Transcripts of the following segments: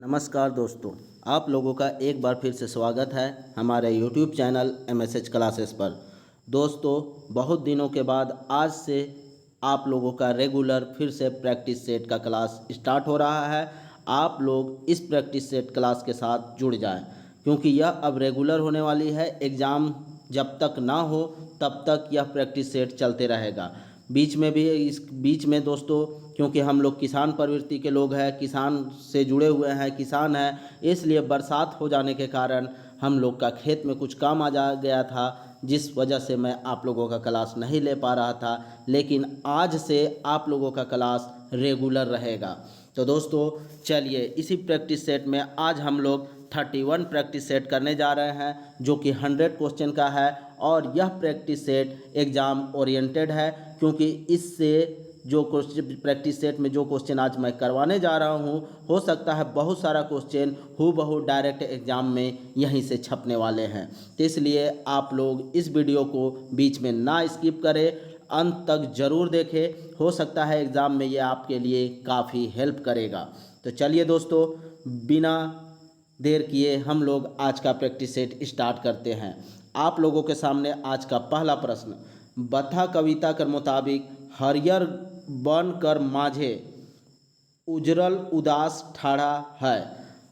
नमस्कार दोस्तों, आप लोगों का एक बार फिर से स्वागत है हमारे YouTube चैनल MSH क्लासेस पर। दोस्तों, बहुत दिनों के बाद आज से आप लोगों का रेगुलर फिर से प्रैक्टिस सेट का क्लास स्टार्ट हो रहा है। आप लोग इस प्रैक्टिस सेट क्लास के साथ जुड़ जाएं, क्योंकि यह अब रेगुलर होने वाली है। एग्ज़ाम जब तक ना हो तब तक यह प्रैक्टिस सेट चलते रहेगा। बीच में भी इस बीच में दोस्तों, क्योंकि हम लोग किसान प्रवृत्ति के लोग हैं, किसान से जुड़े हुए हैं, किसान हैं, इसलिए बरसात हो जाने के कारण हम लोग का खेत में कुछ काम आ जा गया था, जिस वजह से मैं आप लोगों का क्लास नहीं ले पा रहा था। लेकिन आज से आप लोगों का क्लास रेगुलर रहेगा। तो दोस्तों चलिए, इसी प्रैक्टिस सेट में आज हम लोग 31 प्रैक्टिस सेट करने जा रहे हैं, जो कि 100 क्वेश्चन का है। और यह प्रैक्टिस सेट एग्ज़ाम ओरिएंटेड है, क्योंकि इससे जो क्वेश्चन प्रैक्टिस सेट में जो क्वेश्चन आज मैं करवाने जा रहा हूं, हो सकता है बहुत सारा क्वेश्चन हूबहू डायरेक्ट एग्ज़ाम में यहीं से छपने वाले हैं। तो इसलिए आप लोग इस वीडियो को बीच में ना स्किप करें, अंत तक ज़रूर देखें। हो सकता है एग्ज़ाम में ये आपके लिए काफ़ी हेल्प करेगा। तो चलिए दोस्तों, बिना देर किए हम लोग आज का प्रैक्टिस सेट स्टार्ट करते हैं। आप लोगों के सामने आज का पहला प्रश्न, बथा कविता के मुताबिक हरियर बन कर माझे उजरल उदास ठाड़ा है।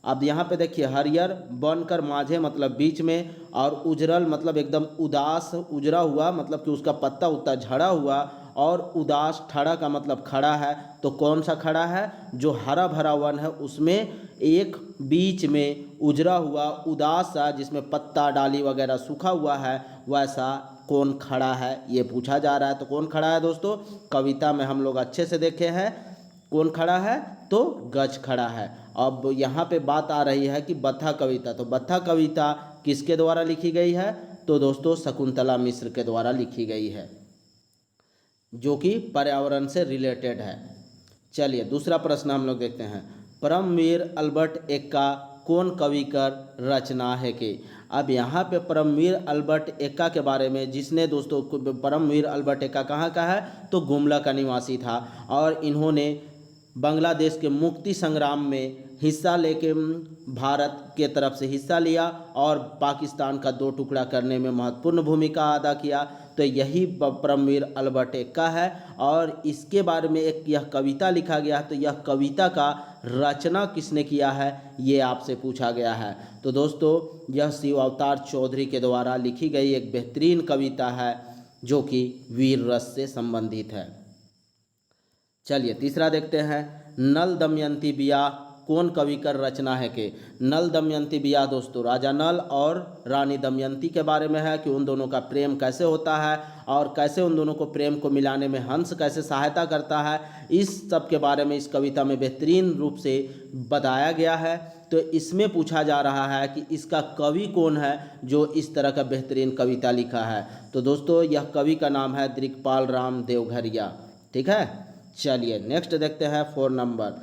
अब यहाँ पे देखिए, हरियर बन कर माझे मतलब बीच में, और उजरल मतलब एकदम उदास, उजरा हुआ मतलब कि उसका पत्ता उत्ता झड़ा हुआ, और उदास ठाड़ा का मतलब खड़ा है। तो कौन सा खड़ा है? जो हरा भरा वन है उसमें एक बीच में उजरा हुआ उदास सा, जिसमें पत्ता डाली वगैरह सूखा हुआ है, वैसा कौन खड़ा है, ये पूछा जा रहा है। तो कौन खड़ा है दोस्तों? कविता में हम लोग अच्छे से देखे हैं कौन खड़ा है, तो गज खड़ा है। अब यहाँ पे बात आ रही है कि बथा कविता, तो बथा कविता किसके द्वारा लिखी गई है? तो दोस्तों शकुंतला मिश्र के द्वारा लिखी गई है, जो कि पर्यावरण से रिलेटेड है। चलिए दूसरा प्रश्न हम लोग देखते हैं, परमवीर अल्बर्ट एक्का कौन कवि कर रचना है के। अब यहाँ पे परमवीर अल्बर्ट एक्का के बारे में, जिसने दोस्तों परमवीर अल्बर्ट एक्का कहाँ का है? तो गुमला का निवासी था, और इन्होंने बांग्लादेश के मुक्ति संग्राम में हिस्सा लेके भारत के तरफ से हिस्सा लिया, और पाकिस्तान का दो टुकड़ा करने में महत्वपूर्ण भूमिका अदा किया। तो यही परमवीर अल्बर्ट एक्का है, और इसके बारे में एक यह कविता लिखा गया। तो यह कविता का रचना किसने किया है, ये आपसे पूछा गया है। तो दोस्तों यह शिव अवतार चौधरी के द्वारा लिखी गई एक बेहतरीन कविता है, जो कि वीर रस से संबंधित है। चलिए तीसरा देखते हैं, नल दमयंती बियाह कौन कवि कर रचना है के। नल दमयंती बियाह दोस्तों राजा नल और रानी दमयंती के बारे में है, कि उन दोनों का प्रेम कैसे होता है, और कैसे उन दोनों को प्रेम को मिलाने में हंस कैसे सहायता करता है। इस सब के बारे में इस कविता में बेहतरीन रूप से बताया गया है। तो इसमें पूछा जा रहा है कि इसका कवि कौन है जो इस तरह का बेहतरीन कविता लिखा है। तो दोस्तों यह कवि का नाम है दिक्पाल राम देवघरिया। ठीक है, चलिए नेक्स्ट देखते हैं 4 नंबर,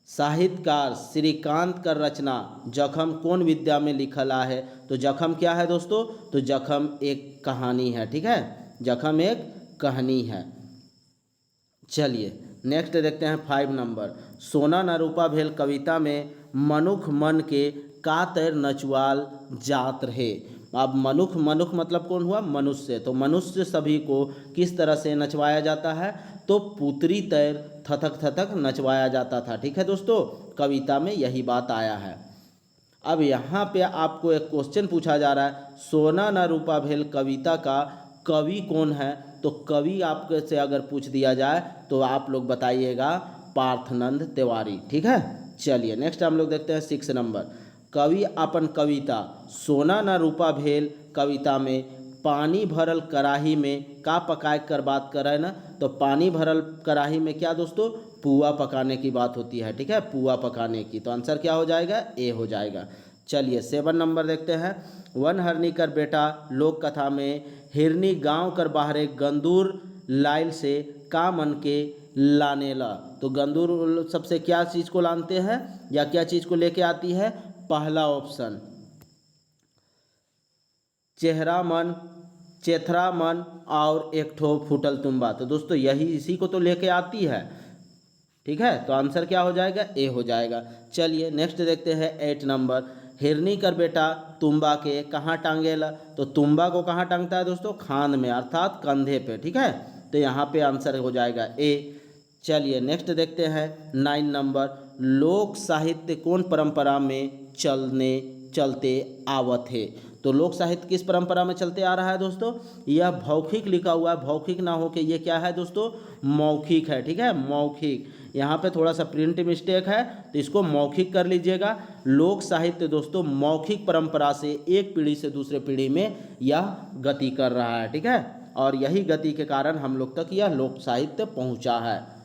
साहित्यकार श्रीकांत का रचना जखम कौन विद्या में लिखला है। तो जखम क्या है दोस्तों? तो जखम एक कहानी है। ठीक है, जखम एक कहानी है। चलिए नेक्स्ट देखते हैं 5 नंबर, सोना न रूपा भेल कविता में मनुख मन के का तैर नचवाल जात रहे। अब मनुख, मनुख मतलब कौन हुआ? मनुष्य। तो मनुष्य सभी को किस तरह से नचवाया जाता है? तो पुतरी तैर थथक थथक नचवाया जाता था। ठीक है दोस्तों, कविता में यही बात आया है। अब यहाँ पे आपको एक क्वेश्चन पूछा जा रहा है, सोना न रूपा भेल कविता का कवि कौन है। तो कवि आपके से अगर पूछ दिया जाए तो आप लोग बताइएगा पार्थनंद तिवारी। ठीक है, चलिए नेक्स्ट हम लोग देखते हैं 6 नंबर, कवि अपन कविता सोना न रूपा भेल कविता में पानी भरल कढ़ाई में का पकाए कर बात कर रहे हैं ना। तो पानी भरल कढ़ाई में क्या दोस्तों? पुआ पकाने की बात होती है। ठीक है, पुआ पकाने की। तो आंसर क्या हो जाएगा? ए हो जाएगा। चलिए 7 नंबर देखते हैं, वन हरनी कर बेटा लोक कथा में हिरनी गांव कर बाहरे गंदूर लाइल से का मन के लाने ला। तो गंदूर सबसे क्या चीज़ को लानते हैं, या क्या चीज़ को लेके आती है? पहला ऑप्शन चेहरा मन, चेथरा मन और एक ठो फूटल तुम्बा। तो दोस्तों यही इसी को तो लेके आती है। ठीक है, तो आंसर क्या हो जाएगा, ए हो जाएगा। चलिए नेक्स्ट देखते हैं 8 नंबर। हिरनी कर बेटा तुम्बा के कहाँ टांगेला। तो तुम्बा को कहाँ टांगता है दोस्तों, खान में अर्थात कंधे पे। ठीक है, तो यहाँ पे आंसर हो जाएगा ए। चलिए नेक्स्ट देखते हैं 9 नंबर। लोक साहित्य कौन परंपरा में चलते आवत है। तो लोक साहित्य किस परंपरा में चलते आ रहा है दोस्तों, यह भौखिक लिखा हुआ है, भौखिक ना हो के ये क्या है दोस्तों, मौखिक है। ठीक है, मौखिक, यहाँ पे थोड़ा सा प्रिंट मिस्टेक है तो इसको मौखिक कर लीजिएगा। लोक साहित्य दोस्तों मौखिक परंपरा से एक पीढ़ी से दूसरे पीढ़ी में यह गति कर रहा है। ठीक है, और यही गति के कारण हम लोग तक यह लोक साहित्य पहुँचा है।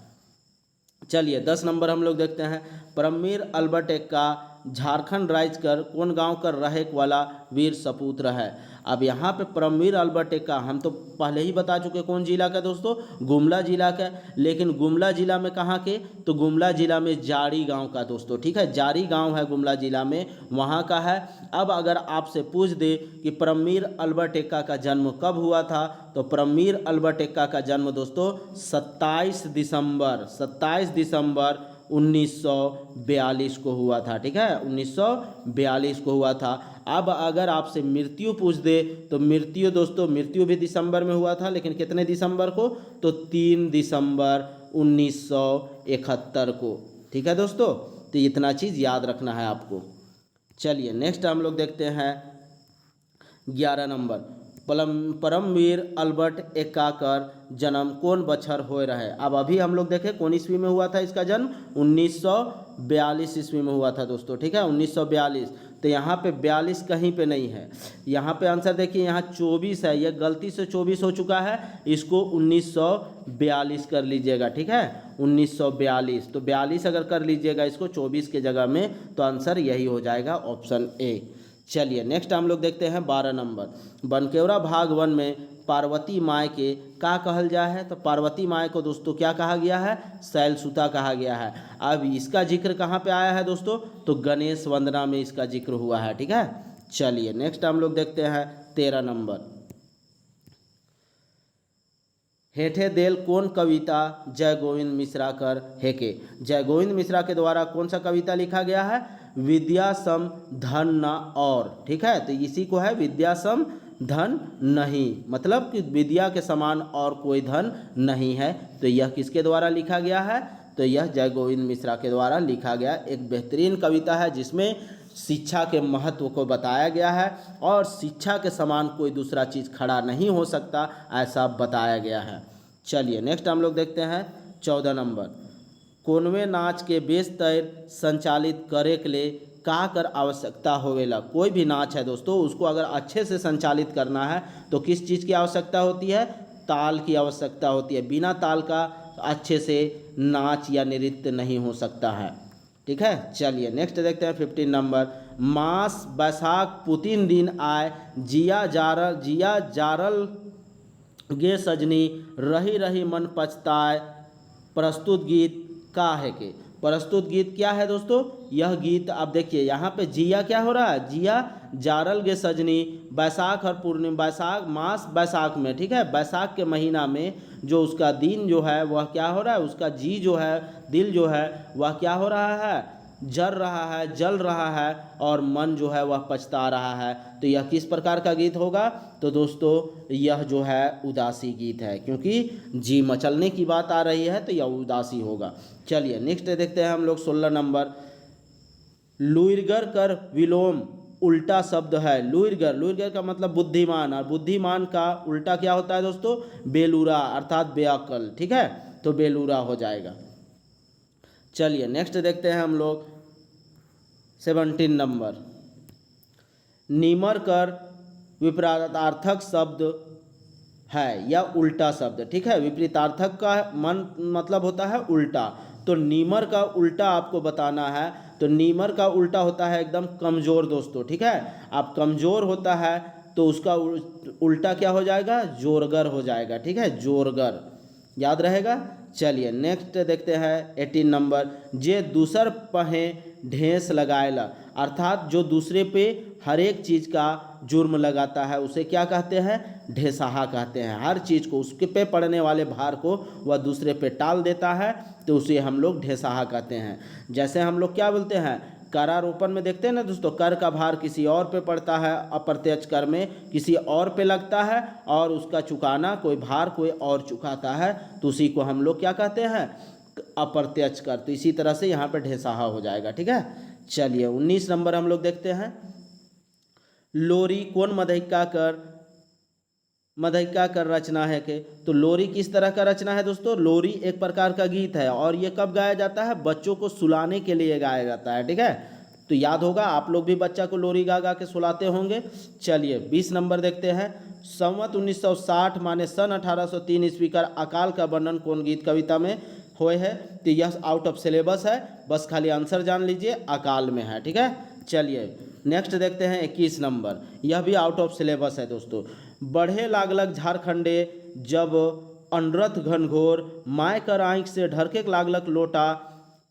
चलिए 10 नंबर हम लोग देखते हैं। परमवीर अल्बर्ट एक्का झारखंड राज्य कर कौन गांव कर रहेक वाला वीर सपूत्र है। अब यहाँ पे परमवीर अल्बर्ट एक्का हम तो पहले ही बता चुके कौन जिला का दोस्तों, गुमला जिला का। लेकिन गुमला जिला में कहाँ के, तो गुमला जिला में जारी गांव का दोस्तों। ठीक है, जारी गांव है गुमला जिला में, वहाँ का है। अब अगर आपसे पूछ दे कि परमवीर अल्बर्ट एक्का का जन्म कब हुआ था, तो परमवीर अल्बर्ट एक्का का जन्म दोस्तों 27 दिसंबर 1942 को हुआ था। ठीक है, 1942 को हुआ था। अब अगर आपसे मृत्यु पूछ दे तो मृत्यु दोस्तों, मृत्यु भी दिसंबर में हुआ था, लेकिन कितने दिसंबर को, तो 3 दिसंबर 1971 को। ठीक है दोस्तों, तो इतना चीज़ याद रखना है आपको। चलिए नेक्स्ट हम लोग देखते हैं 11 नंबर। परमवीर अल्बर्ट एक्का कर जन्म कौन बछर हो रहे। अब अभी हम लोग देखें कौन ईस्वी में हुआ था इसका जन्म, 1942 ईस्वी में हुआ था दोस्तों। ठीक है, 1942। तो यहाँ पे 42 कहीं पे नहीं है, यहाँ पे आंसर देखिए, यहाँ 24 है, यह गलती से 24 हो चुका है, इसको 1942 कर लीजिएगा। ठीक है, 1942, तो 42 अगर कर लीजिएगा इसको 24 के जगह में, तो आंसर यही हो जाएगा, ऑप्शन ए। चलिए नेक्स्ट हम लोग देखते हैं 12 नंबर। बनकेवरा भाग 1 में पार्वती माय के का कहल जा है। तो पार्वती माय को दोस्तों क्या कहा गया है, शैलसुता कहा गया है। अब इसका जिक्र कहाँ पे आया है दोस्तों, तो गणेश वंदना में इसका जिक्र हुआ है। ठीक है, चलिए नेक्स्ट हम लोग देखते हैं 13 नंबर। हेठे देल कौन कविता जय गोविंद मिश्रा कर हेके। जय गोविंद मिश्रा के द्वारा कौन सा कविता लिखा गया है, विद्या सम धन न और। ठीक है, तो इसी को है विद्या सम धन नहीं, मतलब कि विद्या के समान और कोई धन नहीं है। तो यह किसके द्वारा लिखा गया है, तो यह जय गोविंद मिश्रा के द्वारा लिखा गया एक बेहतरीन कविता है, जिसमें शिक्षा के महत्व को बताया गया है और शिक्षा के समान कोई दूसरा चीज़ खड़ा नहीं हो सकता, ऐसा बताया गया है। चलिए नेक्स्ट हम लोग देखते हैं 14 नंबर। कोनवे नाच के बेस तैर संचालित करे के लिए का कर आवश्यकता होवेला। कोई भी नाच है दोस्तों, उसको अगर अच्छे से संचालित करना है तो किस चीज़ की आवश्यकता होती है, ताल की आवश्यकता होती है। बिना ताल का अच्छे से नाच या नृत्य नहीं हो सकता है। ठीक है, चलिए नेक्स्ट देखते हैं 15 नंबर। मास बैसाख पुतिन दिन आए जिया जारल गे सजनी रही रही मन पछताए। प्रस्तुत गीत का है के। प्रस्तुत गीत क्या है दोस्तों, यह गीत आप देखिए यहाँ पे जिया क्या हो रहा है, जिया जारल गे सजनी, बैसाख और पूर्णिमा, बैसाख मास बैसाख में। ठीक है, बैसाख के महीना में जो उसका दिन जो है वह क्या हो रहा है, उसका जी जो है, दिल जो है वह क्या हो रहा है, जल रहा है और मन जो है वह पछता रहा है। तो यह किस प्रकार का गीत होगा, तो दोस्तों यह जो है उदासी गीत है, क्योंकि जी मचलने की बात आ रही है तो यह उदासी होगा। चलिए नेक्स्ट देखते हैं हम लोग 16 नंबर। लुइरगर कर विलोम उल्टा शब्द है। लुइरगर का मतलब बुद्धिमान, और बुद्धिमान का उल्टा क्या होता है दोस्तों, बेलूरा अर्थात बेअक्ल। ठीक है, तो बेलूरा हो जाएगा। चलिए नेक्स्ट देखते हैं हम लोग 17 नंबर। नीमर कर विपरीतार्थक शब्द है या उल्टा शब्द। ठीक है, विपरीतार्थक का मतलब होता है उल्टा, तो नीमर का उल्टा आपको बताना है। तो नीमर का उल्टा होता है एकदम कमज़ोर दोस्तों। ठीक है, आप कमज़ोर होता है तो उसका उल्टा क्या हो जाएगा, जोरगर हो जाएगा। ठीक है, जोरगर याद रहेगा। चलिए नेक्स्ट देखते हैं 18 नंबर। जे दूसर पहे ढेस लगाएला, अर्थात जो दूसरे पे हर एक चीज़ का जुर्म लगाता है उसे क्या कहते हैं, ढेसाहा कहते हैं। हर चीज़ को उसके पे पड़ने वाले भार को वह दूसरे पे टाल देता है तो उसे हम लोग ढेसाहा कहते हैं। जैसे हम लोग क्या बोलते हैं, करारोपण में देखते हैं ना दोस्तों, कर का भार किसी और पे पड़ता है, अप्रत्यक्ष कर में किसी और पे लगता है और उसका चुकाना कोई भार कोई और चुकाता है तो उसी को हम लोग क्या कहते हैं, अप्रत्यक्ष कर। तो इसी तरह से यहाँ पे ढेसाहा हो जाएगा। ठीक है, चलिए 19 नंबर हम लोग देखते हैं। लोरी कौन मधैका कर रचना है के, तो लोरी किस तरह का रचना है दोस्तों, लोरी एक प्रकार का गीत है और ये कब गाया जाता है, बच्चों को सुलाने के लिए गाया जाता है। ठीक है, तो याद होगा आप लोग भी बच्चा को लोरी गा गा के सुलाते होंगे। चलिए 20 नंबर देखते हैं। संवत 1960 माने सन 1803 ईस्वी का अकाल का वर्णन कौन गीत कविता में हुए है, तो यह आउट ऑफ सिलेबस है, बस खाली आंसर जान लीजिए, अकाल में है। ठीक है, चलिए नेक्स्ट देखते हैं 21 नंबर, यह भी आउट ऑफ सिलेबस है दोस्तों। बढ़े लागलक झारखंडे जब अनरथ घनघोर, माय कर आँख से ढरके लागलक लोटा,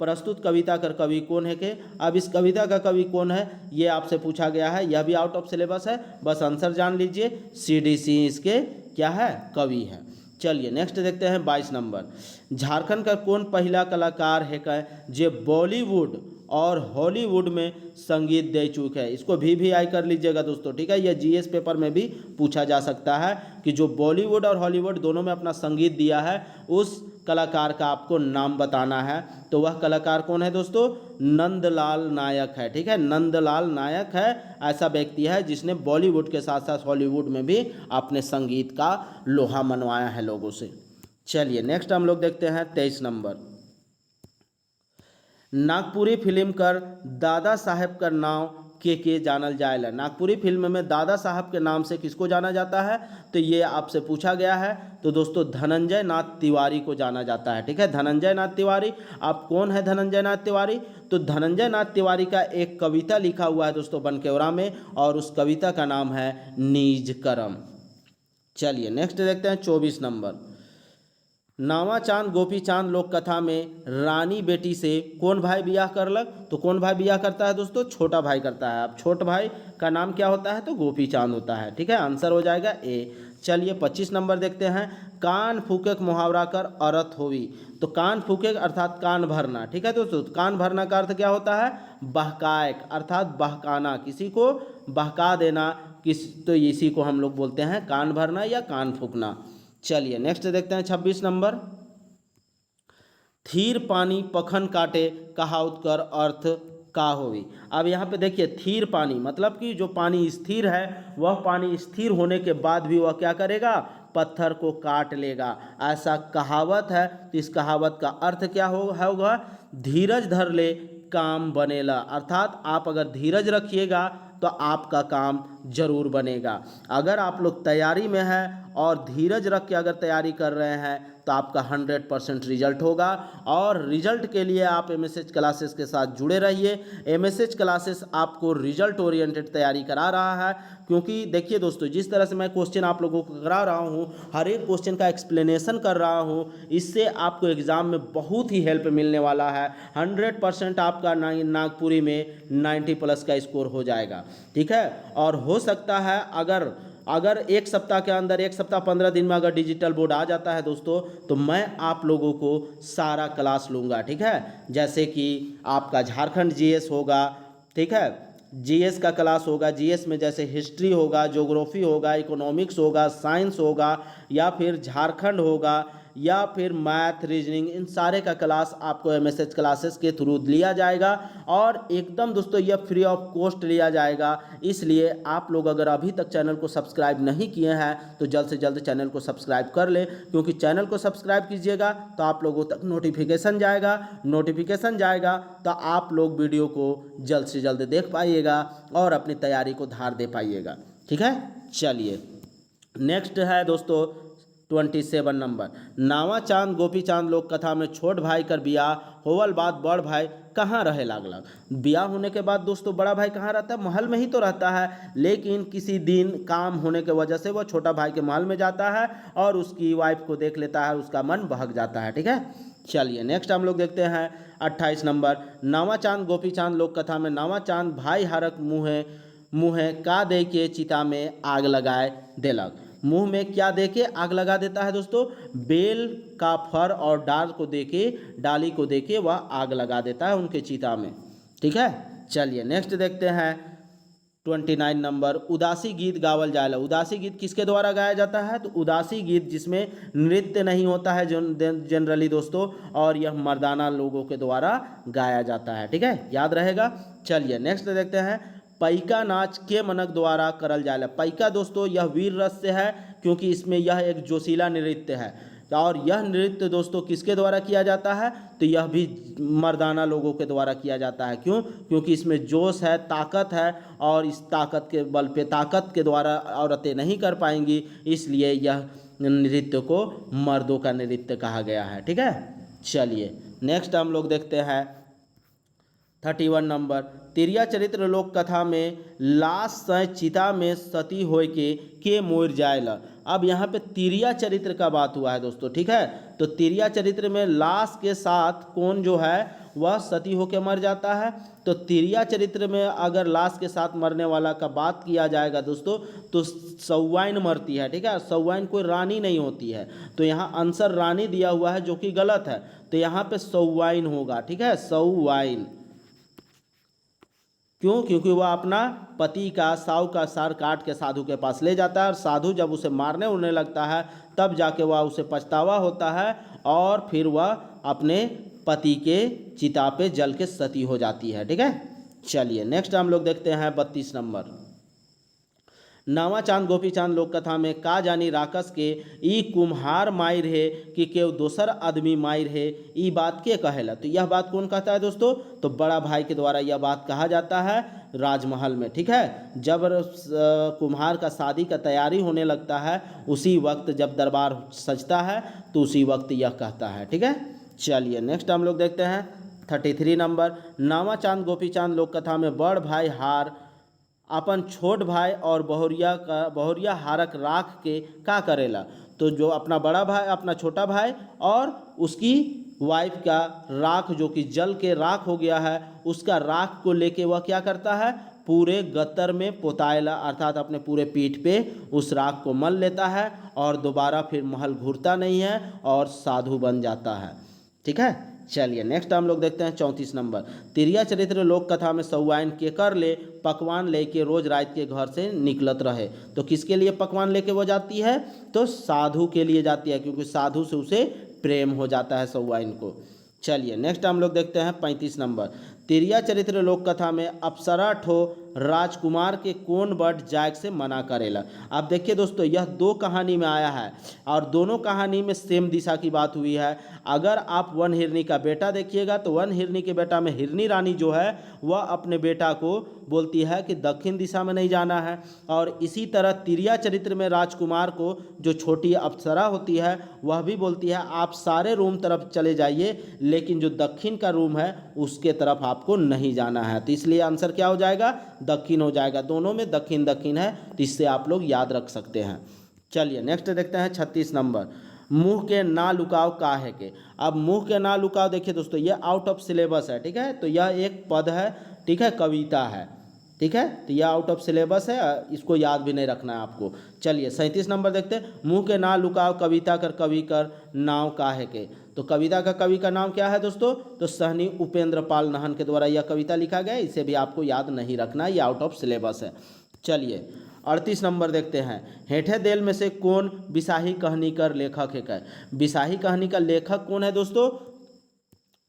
प्रस्तुत कविता कर कवि कौन है के। अब इस कविता का कवि कौन है ये आपसे पूछा गया है, यह भी आउट ऑफ सिलेबस है, बस आंसर जान लीजिए, CDC इसके क्या है, कवि है। चलिए नेक्स्ट देखते हैं 22 नंबर। झारखंड का कौन पहला कलाकार है जो बॉलीवुड और हॉलीवुड में संगीत दे चुके हैं। इसको भी आई कर लीजिएगा दोस्तों। ठीक है, यह GS पेपर में भी पूछा जा सकता है कि जो बॉलीवुड और हॉलीवुड दोनों में अपना संगीत दिया है उस कलाकार का आपको नाम बताना है। तो वह कलाकार कौन है दोस्तों, नंदलाल नायक है। ठीक है, नंदलाल नायक है, ऐसा व्यक्ति है जिसने बॉलीवुड के साथ साथ हॉलीवुड में भी अपने संगीत का लोहा मनवाया है लोगों से। चलिए नेक्स्ट हम लोग देखते हैं 23 नंबर। नागपुरी फिल्म कर दादा साहेब का नाम के जानल जाएला। नागपुरी फिल्म में दादा साहब के नाम से किसको जाना जाता है, तो ये आपसे पूछा गया है। तो दोस्तों धनंजय नाथ तिवारी को जाना जाता है। ठीक है, धनंजय नाथ तिवारी। आप कौन है धनंजय नाथ तिवारी, तो धनंजय नाथ तिवारी का एक कविता लिखा हुआ है दोस्तों बनकेवरा में और उस कविता का नाम है नीज करम। चलिए नेक्स्ट देखते हैं 24 नंबर। नावा चांद गोपी चांद लोक कथा में रानी बेटी से कौन भाई ब्याह करलक, तो कौन भाई ब्याह करता है दोस्तों, छोटा भाई करता है। अब छोटे भाई का नाम क्या होता है, तो गोपी चांद होता है। ठीक है, आंसर हो जाएगा ए। चलिए 25 नंबर देखते हैं। कान फूके मुहावरा कर अर्थ होवी, तो कान फूके अर्थात कान भरना। ठीक है दोस्तों, कान भरना का अर्थ क्या होता है, बहकाएक अर्थात बहकाना, किसी को बहका देना, तो इसी को हम लोग बोलते हैं कान भरना या कान फूकना। चलिए नेक्स्ट देखते हैं 26 नंबर। थीर पानी पखन काटे कहावत कर अर्थ का होवी। अब यहाँ पे देखिए थीर पानी मतलब कि जो पानी स्थिर है वह पानी स्थिर होने के बाद भी वह क्या करेगा, पत्थर को काट लेगा, ऐसा कहावत है। तो इस कहावत का अर्थ क्या होगा, धीरज धर ले काम बनेला, अर्थात आप अगर धीरज रखिएगा तो आपका काम जरूर बनेगा। अगर आप लोग तैयारी में हैं और धीरज रख के अगर तैयारी कर रहे हैं तो आपका 100% रिजल्ट होगा। और रिजल्ट के लिए आप MSH क्लासेस के साथ जुड़े रहिए। MSH क्लासेस आपको रिजल्ट ओरिएंटेड तैयारी करा रहा है, क्योंकि देखिए दोस्तों जिस तरह से मैं क्वेश्चन आप लोगों को करा रहा हूँ, हर एक क्वेश्चन का एक्सप्लेनेशन कर रहा हूँ, इससे आपको एग्ज़ाम में बहुत ही हेल्प मिलने वाला है। 100% आपका नागपुरी में 90+ का स्कोर हो जाएगा। ठीक है, और हो सकता है अगर एक सप्ताह के अंदर, एक सप्ताह 15 दिन में अगर डिजिटल बोर्ड आ जाता है दोस्तों, तो मैं आप लोगों को सारा क्लास लूँगा। ठीक है, जैसे कि आपका झारखंड GS होगा, ठीक है, GS का क्लास होगा। GS में जैसे हिस्ट्री होगा, ज्योग्राफी होगा, इकोनॉमिक्स होगा, साइंस होगा, या फिर झारखंड होगा, या फिर मैथ रीजनिंग, इन सारे का क्लास आपको MSH क्लासेस के थ्रू लिया जाएगा और एकदम दोस्तों यह फ्री ऑफ कॉस्ट लिया जाएगा। इसलिए आप लोग अगर अभी तक चैनल को सब्सक्राइब नहीं किए हैं तो जल्द से जल्द चैनल को सब्सक्राइब कर लें, क्योंकि चैनल को सब्सक्राइब कीजिएगा तो आप लोगों तक नोटिफिकेशन जाएगा तो आप लोग वीडियो को जल्द से जल्द देख पाइएगा और अपनी तैयारी को धार दे पाइएगा। ठीक है, चलिए नेक्स्ट है दोस्तों 27 नंबर। नावा चांद गोपी चांद लोक कथा में छोट भाई कर बियाह होवल बाद बड़ भाई कहाँ रहे लागलक। बियाह होने के बाद दोस्तों बड़ा भाई कहाँ रहता है, महल में ही तो रहता है, लेकिन किसी दिन काम होने के वजह से वह छोटा भाई के महल में जाता है और उसकी वाइफ को देख लेता है, उसका मन बहक जाता है। ठीक है, चलिए नेक्स्ट हम लोग देखते हैं 28 नंबर। नावा चांद गोपी चांद लोक कथा में नावा चांद भाई हरक मुँहे मुँहे का दे के चिता में आग लगाए देलक। मुंह में क्या दे के आग लगा देता है दोस्तों? बेल का फर और डाली को दे के वह आग लगा देता है उनके चिता में। ठीक है, चलिए नेक्स्ट देखते हैं 29 नंबर। उदासी गीत गावल जाएला। उदासी गीत किसके द्वारा गाया जाता है? तो उदासी गीत जिसमें नृत्य नहीं होता है जनरली दोस्तों, और यह मर्दाना लोगों के द्वारा गाया जाता है। ठीक है, याद रहेगा। चलिए नेक्स्ट देखते हैं पैका नाच के मनक द्वारा करल जाएला। पैका दोस्तों यह वीर रस से है, क्योंकि इसमें यह एक जोशीला नृत्य है, और यह नृत्य दोस्तों किसके द्वारा किया जाता है? तो यह भी मर्दाना लोगों के द्वारा किया जाता है। क्यों? क्योंकि इसमें जोश है, ताकत है, और इस ताकत के बल पे, ताकत के द्वारा औरतें नहीं कर पाएंगी, इसलिए यह नृत्य को मर्दों का नृत्य कहा गया है। ठीक है, चलिए नेक्स्ट हम लोग देखते हैं 31 नंबर। तिरिया चरित्र लोक कथा में लाश सय चिता में सती होय के मोर जाएला। अब यहाँ पे तिरिया चरित्र का बात हुआ है दोस्तों। ठीक है, तो तिरिया चरित्र में लाश के साथ कौन जो है वह सती होकर मर जाता है। तो तिरिया चरित्र में अगर लाश के साथ मरने वाला का बात किया जाएगा दोस्तों, तो सौवाइन मरती है। ठीक है, सौवाइन कोई रानी नहीं होती है, तो यहाँ आंसर रानी दिया हुआ है जो कि गलत है, तो यहाँ पे सौवाइन होगा। ठीक है, सौवाइन। क्यों? क्योंकि वह अपना पति का साव का सार काट के साधु के पास ले जाता है, और साधु जब उसे मारने उड़ने लगता है तब जाके वह उसे पछतावा होता है, और फिर वह अपने पति के चिता पे जल के सती हो जाती है। ठीक है, चलिए नेक्स्ट हम लोग देखते हैं 32 नंबर। नावा चांद गोपी चांद लोक कथा में का जानी राकस के ई कुम्हार मायर है कि केव दोसर आदमी मायर है, ई बात के कहेला। तो यह बात कौन कहता है दोस्तों? तो बड़ा भाई के द्वारा यह बात कहा जाता है राजमहल में। ठीक है, जब कुम्हार का शादी का तैयारी होने लगता है, उसी वक्त जब दरबार सजता है, तो उसी वक्त यह कहता है। ठीक है, चलिए नेक्स्ट हम लोग देखते हैं 33 नंबर। नावा चांद गोपी चांद लोक कथा में बड़ भाई हार अपन छोट भाई और बहुरिया हारक राख के का करेला। तो जो अपना बड़ा भाई, अपना छोटा भाई और उसकी वाइफ का राख, जो कि जल के राख हो गया है, उसका राख को लेके वह क्या करता है? पूरे गत्तर में पोताएला, अर्थात अपने पूरे पीठ पे उस राख को मल लेता है, और दोबारा फिर महल घूरता नहीं है और साधु बन जाता है। ठीक है, चलिए नेक्स्ट हम लोग देखते हैं 34 नंबर। तिरिया चरित्र लोक कथा में सौवाइन के कर ले पकवान लेके रोज रात के घर से निकलत रहे। तो किसके लिए पकवान लेके वो जाती है? तो साधु के लिए जाती है, क्योंकि साधु से उसे प्रेम हो जाता है सौवाइन को। चलिए नेक्स्ट हम लोग देखते हैं 35 नंबर। तिरिया चरित्र लोक कथा में अप्सरा ठो राजकुमार के कोन बट जाग से मना करेला। अब देखिए दोस्तों, यह दो कहानी में आया है, और दोनों कहानी में सेम दिशा की बात हुई है। अगर आप वन हिरनी का बेटा देखिएगा, तो वन हिरनी के बेटा में हिरनी रानी जो है वह अपने बेटा को बोलती है कि दक्षिण दिशा में नहीं जाना है, और इसी तरह तिरिया चरित्र में राजकुमार को जो छोटी अप्सरा होती है वह भी बोलती है आप सारे रूम तरफ चले जाइए, लेकिन जो दक्षिण का रूम है उसके तरफ आपको नहीं जाना है। तो इसलिए आंसर क्या हो जाएगा? दक्षिण हो जाएगा। दोनों में दक्षिण दक्षिण है, तो इससे आप लोग याद रख सकते हैं। चलिए नेक्स्ट देखते हैं 36 नंबर। मुंह के ना लुकाव काहे के। अब मुंह के ना लुकाव देखिए दोस्तों, ये आउट ऑफ सिलेबस है। ठीक है, तो यह एक पद है, ठीक है, कविता है। ठीक है, तो यह आउट ऑफ सिलेबस है, इसको याद भी नहीं रखना है आपको। चलिए 37 नंबर देखते हैं। मुंह के ना लुकाव कविता कर कवि कर नाव काहे के। तो कविता का कवि का नाम क्या है दोस्तों? तो सहनी उपेंद्र पाल नाहन के द्वारा यह कविता लिखा गया है, इसे भी आपको याद नहीं रखना, ये आउट ऑफ सिलेबस है। चलिए 38 नंबर देखते हैं। हेठे देल में से कौन बिसाही कहानी कर लेखक है? बिसाही कहानी का लेखक कौन है दोस्तों?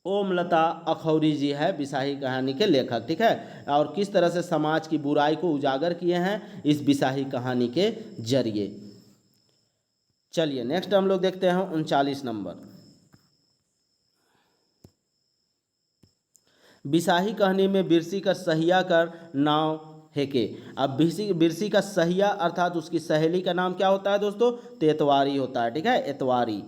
ओमलता अखौरी जी है बिसाही कहानी के लेखक। ठीक है, और किस तरह से समाज की बुराई को उजागर किए हैं इस बिसाही कहानी के जरिए। चलिए नेक्स्ट हम लोग देखते हैं 39 नंबर। बिसाही कहानी में बिरसी का सहिया कर नाव है के। अब बिरसी का सहिया अर्थात उसकी सहेली का नाम क्या होता है दोस्तों? तो एतवारी होता है। ठीक है, एतवारी।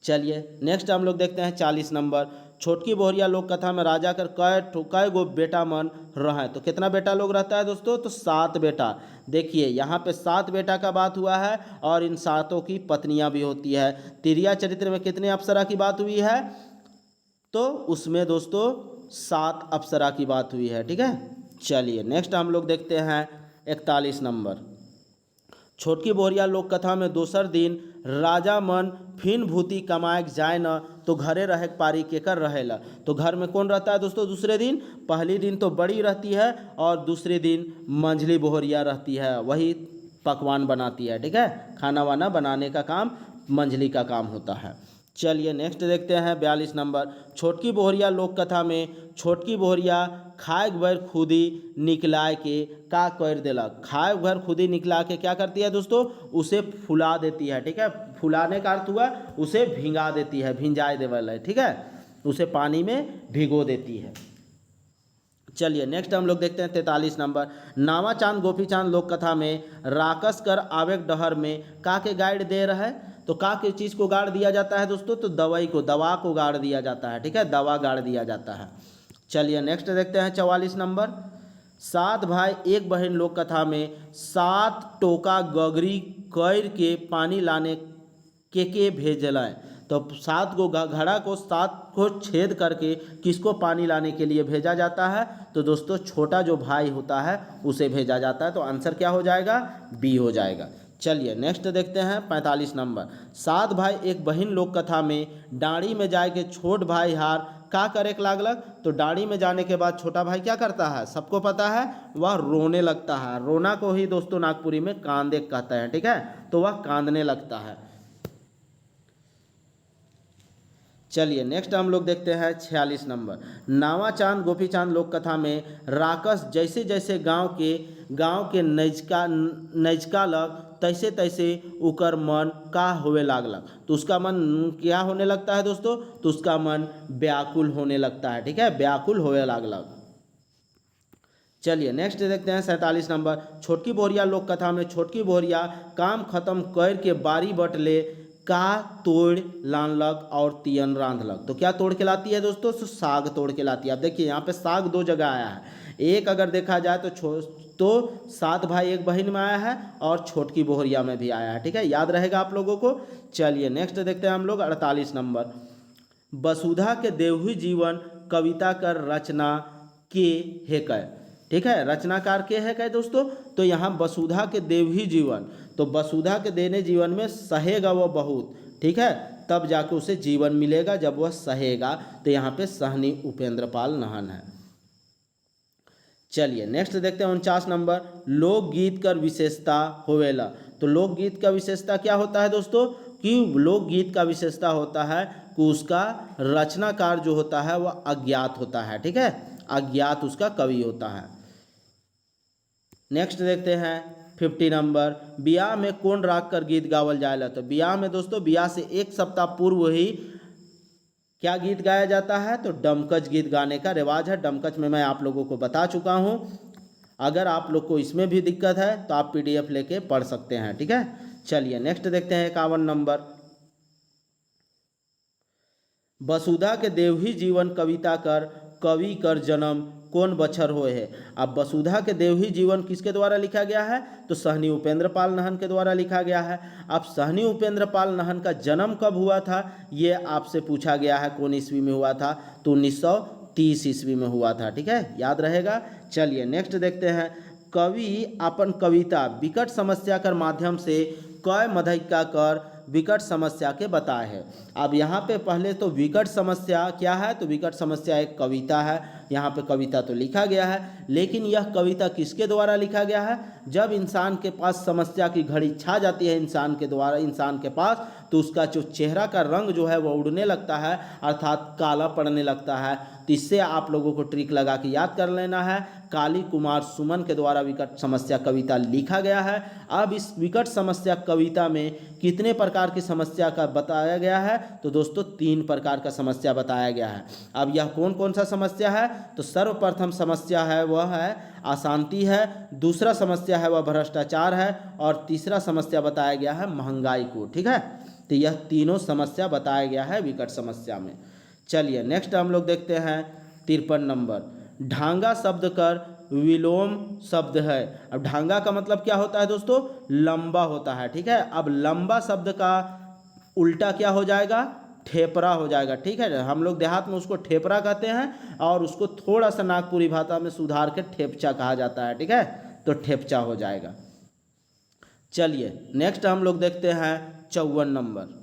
चलिए नेक्स्ट हम लोग देखते हैं 40 नंबर। छोटकी बोहरिया लोक कथा में राजा कर कै गो बेटा मन रहे। तो कितना बेटा लोग रहता है दोस्तों? तो 7 बेटा। देखिए यहाँ पे 7 बेटा का बात हुआ है, और इन 7 की पत्नियां भी होती है। तिरिया चरित्र में कितने अप्सरा की बात हुई है? तो उसमें दोस्तों 7 अप्सरा की बात हुई है। ठीक है, चलिए नेक्स्ट हम लोग देखते हैं 41 नंबर। छोटकी बोरिया लोक कथा में दोसर दिन राजा मन फिन भूति कमाए जाए न तो घरे रहे पारी केकर रहेला। तो घर में कौन रहता है दोस्तों दूसरे दिन? पहली दिन तो बड़ी रहती है और दूसरे दिन मंझली बोहरिया रहती है, वही पकवान बनाती है। ठीक है, खाना वाना बनाने का काम मंझली का काम होता है। चलिए नेक्स्ट देखते हैं 42 नंबर। छोटकी बोहरिया लोक कथा में छोटकी बोहरिया खाए भर खुदी निकलाए के का कर देलक। खाए भर खुदी निकला के क्या करती है दोस्तों? उसे फुला देती है। ठीक है, फुलाने का अर्थ हुआ उसे भिंगा देती है, भिंजाए देवल है। ठीक है, उसे पानी में भिगो देती है। चलिए नेक्स्ट हम लोग देखते हैं 43 नंबर। नावा चांद गोपी चांद लोक कथा में राकस कर आवेग डहर में का के गाइड दे रहा है। तो का के चीज़ को गाड़ दिया जाता है दोस्तों? तो दवा को गाड़ दिया जाता है। ठीक है, दवा गाड़ दिया जाता है। चलिए नेक्स्ट देखते हैं 44 नंबर। 7 भाई एक बहन लोक कथा में 7 टोका गगरी कैर के पानी लाने के भेजलाएँ। तो 7 गो घड़ा को 7 को छेद करके किसको पानी लाने के लिए भेजा जाता है? तो दोस्तों छोटा जो भाई होता है उसे भेजा जाता है। तो आंसर क्या हो जाएगा? बी हो जाएगा। चलिए नेक्स्ट देखते हैं 45 नंबर। 7 भाई एक बहन लोक कथा में डाड़ी में जाए के छोट भाई हार का करे लागलक। तो डाड़ी में जाने के बाद छोटा भाई क्या करता है? सबको पता है, वह रोने लगता है। रोना को ही दोस्तों नागपुरी में कांदे कहते हैं। ठीक है, तो वह कांदने लगता है। चलिए नेक्स्ट हम लोग देखते हैं 46 नंबर। नावा चांद गोपी चांद लोक कथा में राकस जैसे जैसे गांव के नजका लग तैसे तैसे उकर मन का होवे लागलक। तो उसका मन क्या होने लगता है दोस्तों? तो उसका मन व्याकुल होने लगता है। ठीक है, व्याकुल होवे लागलक। चलिए नेक्स्ट देखते हैं 47 नंबर। छोटकी बोहरिया लोक कथा में छोटकी बोहरिया काम खत्म कर के बारी बट ले का तोड़ लानलक और तियन रांधलक। तो क्या तोड़ के लाती है दोस्तों? तो साग तोड़ के लाती है। अब देखिए यहाँ पे साग 2 जगह आया है। एक अगर देखा जाए तो 7 भाई एक बहन में आया है और छोटकी बोहरिया में भी आया है। ठीक है, याद रहेगा आप लोगों को। चलिए नेक्स्ट देखते हैं हम लोग 48 नंबर। वसुधा के देवही जीवन कविता कर रचना के है कै। ठीक है, रचनाकार के है कै दोस्तों? तो यहाँ वसुधा के देवही जीवन, तो वसुधा के देने जीवन में सहेगा वो बहुत। ठीक है, तब जाके उसे जीवन मिलेगा जब वह सहेगा। तो यहाँ पे सहनी उपेंद्र पाल नहन है। चलिए नेक्स्ट देखते हैं 49 नंबर। लोकगीत कर विशेषता होवेला। तो लोकगीत का विशेषता क्या होता है दोस्तों? कि लोकगीत का विशेषता होता है कि उसका रचनाकार जो होता है वह अज्ञात होता है। ठीक है, अज्ञात उसका कवि होता है। नेक्स्ट देखते हैं 50 नंबर। बियाह में कौन राग कर गीत गावल जाएला। तो बियाह में दोस्तों बियाह से 1 सप्ताह पूर्व ही क्या गीत गाया जाता है? तो डमकच गीत गाने का रिवाज है। डमकच में मैं आप लोगों को बता चुका हूँ। अगर आप लोग को इसमें भी दिक्कत है तो आप PDF लेके पढ़ सकते हैं। ठीक है, चलिए नेक्स्ट देखते हैं 51 नंबर। वसुधा के देवही जीवन कविता कर कवि कर जन्म कौन बछर होए है। अब वसुधा के देवही जीवन किसके द्वारा लिखा गया है? तो सहनी उपेंद्र पाल नहन के द्वारा लिखा गया है। अब सहनी उपेंद्र पाल नहन का जन्म कब हुआ था ये आपसे पूछा गया है, कौन ईस्वी में हुआ था? तो 1930 ईस्वी में हुआ था। ठीक है, याद रहेगा। चलिए नेक्स्ट देखते हैं। कवि अपन कविता विकट समस्या कर माध्यम से कय मधैका कर विकट समस्या के बताए हैं। अब यहाँ पे पहले तो विकट समस्या क्या है? तो विकट समस्या एक कविता है। यहाँ पे कविता तो लिखा गया है, लेकिन यह कविता किसके द्वारा लिखा गया है? जब इंसान के पास समस्या की घड़ी छा जाती है इंसान के पास, तो उसका जो चेहरा का रंग जो है वह उड़ने लगता है, अर्थात काला पड़ने लगता है। तो इससे आप लोगों को ट्रिक लगा के याद कर लेना है। काली कुमार सुमन के द्वारा विकट समस्या कविता लिखा गया है। अब इस विकट समस्या कविता में कितने प्रकार की समस्या का बताया गया है? तो दोस्तों 3 प्रकार का समस्या बताया गया है। अब यह कौन कौन सा समस्या है? तो सर्वप्रथम समस्या है वह है अशांति है, दूसरा समस्या है वह भ्रष्टाचार है, और तीसरा समस्या बताया गया है महंगाई को। ठीक है, तो यह तीनों समस्या बताया गया है विकट समस्या में। चलिए नेक्स्ट हम लोग देखते हैं 53 नंबर। ढांगा शब्द कर विलोम शब्द है। अब ढांगा का मतलब क्या होता है दोस्तों? लंबा होता है। ठीक है, अब लंबा शब्द का उल्टा क्या हो जाएगा? ठेपरा हो जाएगा। ठीक है, हम लोग देहात में उसको ठेपरा कहते हैं और उसको थोड़ा सा नागपुरी भाषा में सुधार के ठेपचा कहा जाता है। ठीक है, तो ठेपचा हो जाएगा। चलिए नेक्स्ट हम लोग देखते हैं 54 नंबर।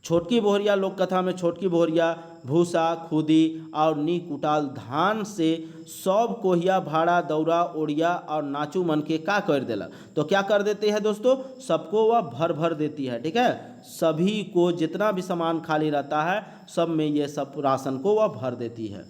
छोटकी बोहरिया लोक कथा में छोटकी बोहरिया भूसा खुदी और नी कुटाल धान से सब कोहिया भाड़ा दौरा ओढ़िया और नाचू मन के का कर देला। तो क्या कर देती है दोस्तों, सबको वह भर भर देती है। ठीक है, सभी को जितना भी सामान खाली रहता है सब में ये सब राशन को वह भर देती है।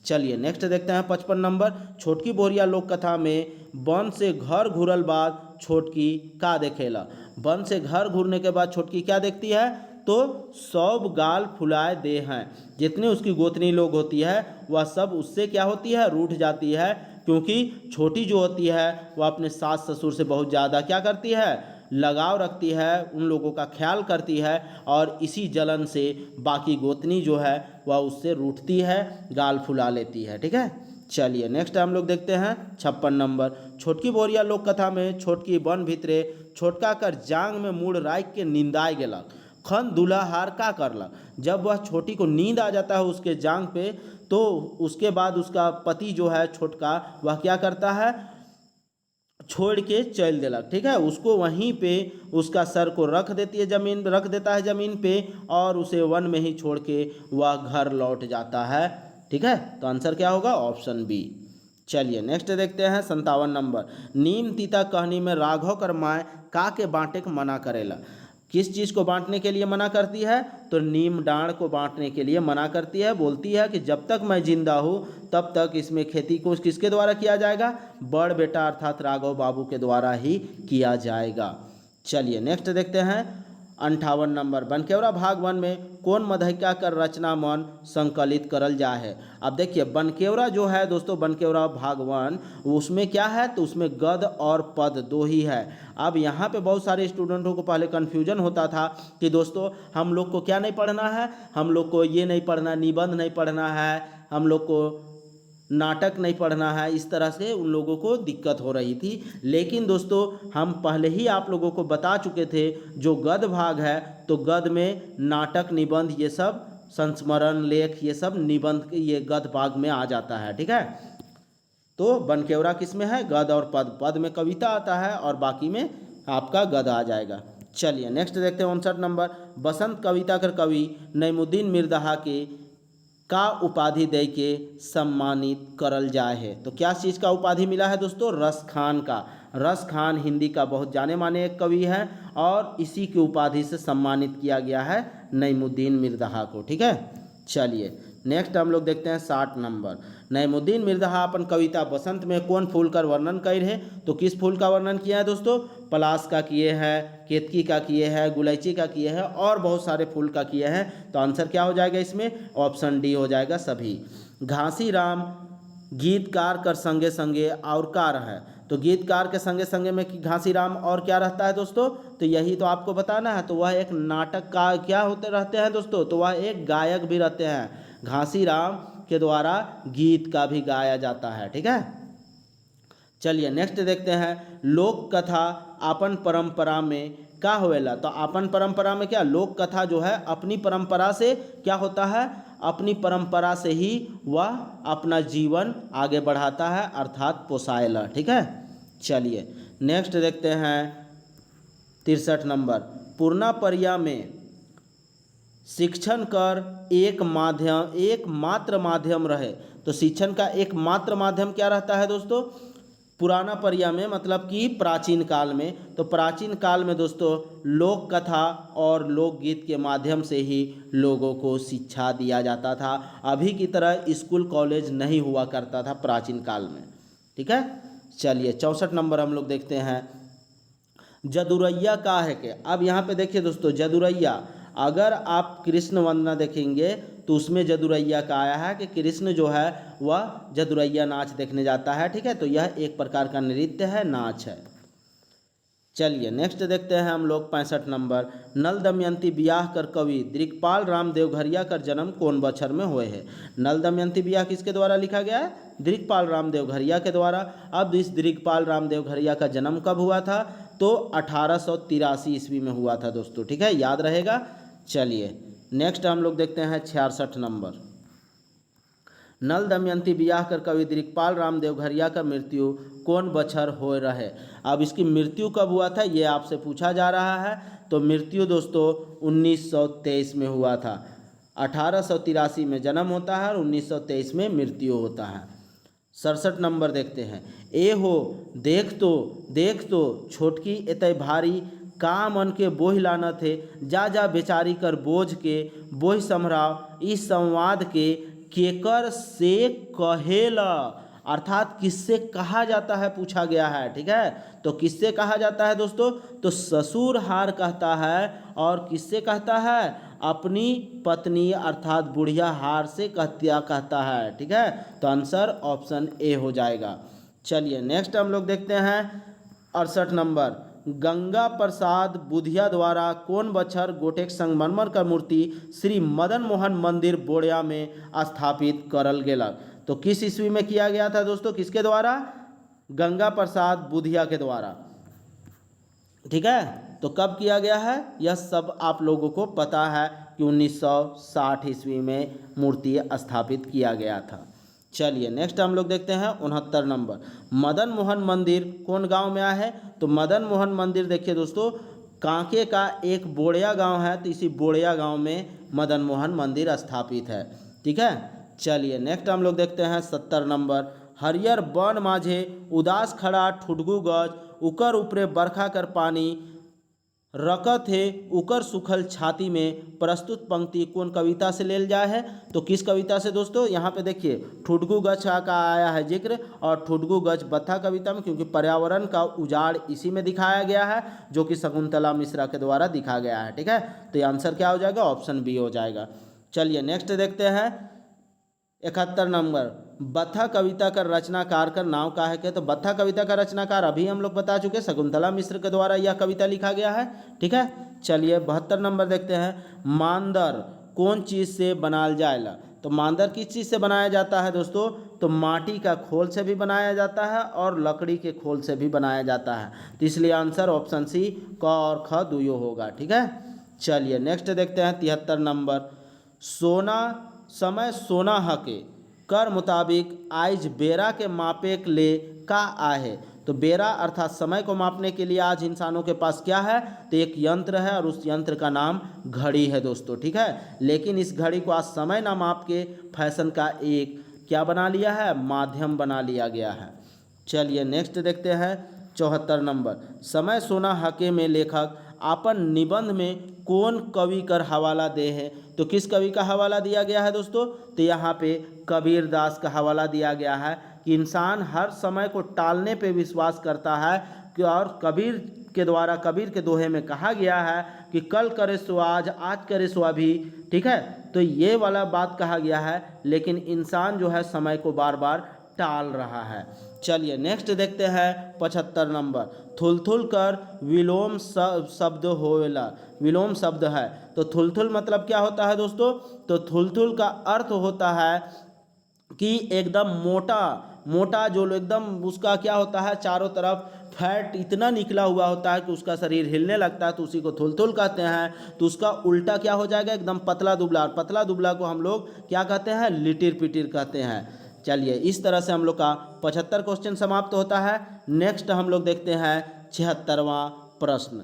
चलिए नेक्स्ट देखते हैं 55 नंबर। छोटकी बोहरिया लोक कथा में वन से घर घुरल बाद छोटकी का देखेला। वन से घर घूरने के बाद छोटकी क्या देखती है, तो सब गाल फुलाए दे हैं। जितनी उसकी गोतनी लोग होती है वह सब उससे क्या होती है, रूठ जाती है, क्योंकि छोटी जो होती है वह अपने सास ससुर से बहुत ज़्यादा क्या करती है, लगाव रखती है, उन लोगों का ख्याल करती है और इसी जलन से बाकी गोतनी जो है वह उससे रूठती है, गाल फुला लेती है। ठीक है, चलिए नेक्स्ट हम लोग देखते हैं 56 नंबर। छोटकी बोहरिया लोक कथा में छोटकी वन भितरे छोटका कर जांग में मूड़ राख के निंदाए गेलक। खन दुल्हार का करला, जब वह छोटी को नींद आ जाता है उसके जांग पे, तो उसके बाद उसका पति जो है छोटका वह क्या करता है, छोड़ के चल देलक। ठीक है, उसको वहीं पे उसका सर को रख देती है, जमीन रख देता है जमीन पे और उसे वन में ही छोड़ के वह घर लौट जाता है। ठीक है, तो आंसर क्या होगा, ऑप्शन बी। चलिए नेक्स्ट देखते हैं 57 नंबर। नीम तीता कहनी में राघव कर माए का के बांटे के मना करेला। किस चीज़ को बांटने के लिए मना करती है, तो नीम डांड को बांटने के लिए मना करती है। बोलती है कि जब तक मैं जिंदा हूँ तब तक इसमें खेती को किसके द्वारा किया जाएगा, बड़ बेटा अर्थात राघव बाबू के द्वारा ही किया जाएगा। चलिए नेक्स्ट देखते हैं 58 नंबर। बनकेवरा भाग 1 में कौन मधैका कर रचना मन संकलित करल जा है। अब देखिए बनकेवरा जो है दोस्तों, बनकेवरा भाग 1 उसमें क्या है, तो उसमें गद और पद दो ही है। अब यहाँ पे बहुत सारे स्टूडेंटों को पहले कन्फ्यूजन होता था कि दोस्तों हम लोग को क्या नहीं पढ़ना है, हम लोग को ये नहीं पढ़ना, निबंध नहीं पढ़ना है, हम लोग को नाटक नहीं पढ़ना है, इस तरह से उन लोगों को दिक्कत हो रही थी। लेकिन दोस्तों हम पहले ही आप लोगों को बता चुके थे, जो गद्य भाग है तो गद्य में नाटक निबंध ये सब संस्मरण लेख ये सब निबंध ये गद्य भाग में आ जाता है। ठीक है, तो बनकेवरा किस में है, गद्य और पद। पद में कविता आता है और बाकी में आपका गद्य आ जाएगा। चलिए नेक्स्ट देखते हैं 59 नंबर। बसंत कविता कर कवि नईमुद्दीन मिर्दहा के का उपाधि दे के सम्मानित करल जाए है। तो क्या चीज़ का उपाधि मिला है दोस्तों, रस खान का। रस खान हिंदी का बहुत जाने माने एक कवि है और इसी की उपाधि से सम्मानित किया गया है नईमुद्दीन मिर्दहा को। ठीक है, चलिए नेक्स्ट हम लोग देखते हैं 60 नंबर। नईमुद्दीन मिर्दहा अपन कविता बसंत में कौन फूल का वर्णन कर है, तो किस फूल का वर्णन किया है दोस्तों, पलाश का किए हैं, केतकी का किए हैं, गुलैची का किए हैं और बहुत सारे फूल का किए हैं। तो आंसर क्या हो जाएगा इसमें, ऑप्शन डी हो जाएगा सभी। घासी राम गीतकार कर संगे संगे और कार है। तो गीतकार के संगे संगे में घासी राम और क्या रहता है दोस्तों, तो यही तो आपको बताना है। तो वह एक नाटक का क्या होते रहते हैं दोस्तों, तो वह एक गायक भी रहते हैं। घासी राम के द्वारा गीत का भी गाया जाता है। ठीक है, चलिए नेक्स्ट देखते हैं लोक कथा अपन परंपरा में क्या होवेला। तो अपन परंपरा में क्या, लोक कथा जो है अपनी परंपरा से क्या होता है, अपनी परंपरा से ही वह अपना जीवन आगे बढ़ाता है अर्थात पोसाएला। ठीक है, चलिए नेक्स्ट देखते हैं 63 नंबर। पूर्णा परिया में शिक्षण कर एक मात्र माध्यम रहे। तो शिक्षण का एक मात्र माध्यम क्या रहता है दोस्तों, पुराना परिया में मतलब कि प्राचीन काल में। तो प्राचीन काल में दोस्तों लोक कथा और लोकगीत के माध्यम से ही लोगों को शिक्षा दिया जाता था। अभी की तरह स्कूल कॉलेज नहीं हुआ करता था प्राचीन काल में। ठीक है, चलिए 64 नंबर हम लोग देखते हैं जदुरैया का है के। अब यहाँ पे देखिए दोस्तों जदुरैया, अगर आप कृष्ण वंदना देखेंगे तो उसमें जदुरैया का आया है कि कृष्ण जो है वह जदुरैया नाच देखने जाता है। ठीक है, तो यह एक प्रकार का नृत्य है, नाच है। चलिए नेक्स्ट देखते हैं हम लोग 65 नंबर। नल दमयंती ब्याह कर कवि दिक्पाल राम देवघरिया का जन्म कौन बछर में हुए है। नल दमयंती ब्याह किसके द्वारा लिखा गया है, दिक्पाल राम देवघरिया के द्वारा। अब इस दिक्पाल राम देवघरिया का जन्म कब हुआ था, तो 1883 ईस्वी में हुआ था दोस्तों। ठीक है, याद रहेगा। चलिए नेक्स्ट हम लोग देखते हैं 66 नंबर। नल दमयंती बियाह कर कवि दिक्पाल राम देवघरिया का मृत्यु कौन बछर हो रहे। अब इसकी मृत्यु कब हुआ था ये आपसे पूछा जा रहा है। तो मृत्यु दोस्तों 1923 में हुआ था। 1883 में जन्म होता है और 1923 में मृत्यु होता है। 67 नंबर देखते हैं। ए हो देख तो छोटकी एतय भारी का मन के बोझ लाना थे जा जा बेचारी कर बोझ के बोझ समराव इस संवाद के केकर से कहेला, अर्थात किससे कहा जाता है पूछा गया है। ठीक है, तो किससे कहा जाता है दोस्तों, तो ससुर हार कहता है। और किससे कहता है, अपनी पत्नी अर्थात बुढ़िया हार से कहता है। ठीक है, तो आंसर ऑप्शन ए हो जाएगा। चलिए नेक्स्ट हम लोग देखते हैं 68 नंबर। गंगा प्रसाद बुधिया द्वारा कौन बछर गोटेक संगमरमर का मूर्ति श्री मदन मोहन मंदिर बोड़िया में स्थापित करल गेला। तो किस ईस्वी में किया गया था दोस्तों, किसके द्वारा, गंगा प्रसाद बुधिया के द्वारा। ठीक है, तो कब किया गया है यह सब आप लोगों को पता है कि 1960 ईस्वी में मूर्ति स्थापित किया गया था। चलिए नेक्स्ट हम लोग देखते हैं 69 नंबर। मदन मोहन मंदिर कौन गांव में आया है। तो मदन मोहन मंदिर देखिए दोस्तों कांके का एक बोड़िया गांव है, तो इसी बोड़िया गांव में मदन मोहन मंदिर स्थापित है। ठीक है, चलिए नेक्स्ट हम लोग देखते हैं 70 नंबर। हरियर बन माझे उदास खड़ा ठुडगू गज उकर ऊपरे बरखा कर पानी रकत है उकर सुखल छाती में प्रस्तुत पंक्ति कौन कविता से लेल जाए है। तो किस कविता से दोस्तों, यहाँ पे देखिए ठुडगू गज का आया है जिक्र, और ठुडगू गज बत्था कविता में, क्योंकि पर्यावरण का उजाड़ इसी में दिखाया गया है जो कि शकुंतला मिश्रा के द्वारा दिखा गया है। ठीक है, तो ये आंसर क्या हो जाएगा, ऑप्शन बी हो जाएगा। चलिए नेक्स्ट देखते हैं 71 नंबर। बत्था कविता का रचनाकार का नाम का है क्या। तो बत्था कविता का रचनाकार अभी हम लोग बता चुके, शकुंतला मिश्र के द्वारा यह कविता लिखा गया है। ठीक है, चलिए 72 नंबर देखते हैं। मांदर कौन चीज़ से बनाया जाएगा। तो मांदर किस चीज़ से बनाया जाता है दोस्तों, तो माटी का खोल से भी बनाया जाता है और लकड़ी के खोल से भी बनाया जाता है। तो इसलिए आंसर ऑप्शन सी क और ख दुयो होगा। ठीक है, चलिए नेक्स्ट देखते हैं 73 नंबर। सोना समय सोना हके कर मुताबिक आइज बेरा के मापे के ले का आहे। तो बेरा अर्थात समय को मापने के लिए आज इंसानों के पास क्या है, तो एक यंत्र है और उस यंत्र का नाम घड़ी है दोस्तों। ठीक है, लेकिन इस घड़ी को आज समय ना माप के फैशन का एक क्या बना लिया है, माध्यम बना लिया गया है। चलिए नेक्स्ट देखते हैं 74 नंबर। समय सोना हके में लेखक अपन निबंध में कौन कवि कर हवाला दे है। तो किस कवि का हवाला दिया गया है दोस्तों, तो यहाँ पे कबीर दास का हवाला दिया गया है कि इंसान हर समय को टालने पे विश्वास करता है कि, और कबीर के द्वारा कबीर के दोहे में कहा गया है कि कल करे सो आज करे सो अभी। ठीक है, तो ये वाला बात कहा गया है, लेकिन इंसान जो है समय को बार बार टाल रहा है। चलिए नेक्स्ट देखते हैं 75 नंबर। थुलथुल कर विलोम शब्द होवेला, विलोम शब्द है। तो थुलथुल मतलब क्या होता है दोस्तों, तो थुलथुल का अर्थ होता है कि एकदम मोटा मोटा, जो एकदम उसका क्या होता है, चारों तरफ फैट इतना निकला हुआ होता है कि उसका शरीर हिलने लगता है, तो उसी को थुलथुल कहते हैं। तो उसका उल्टा क्या हो जाएगा, एकदम पतला दुबला, और पतला दुबला को हम लोग क्या कहते हैं, लिटिर पिटिर कहते हैं। चलिए इस तरह से हम लोग का 75 क्वेश्चन समाप्त होता है। नेक्स्ट हम लोग देखते हैं 76वां प्रश्न।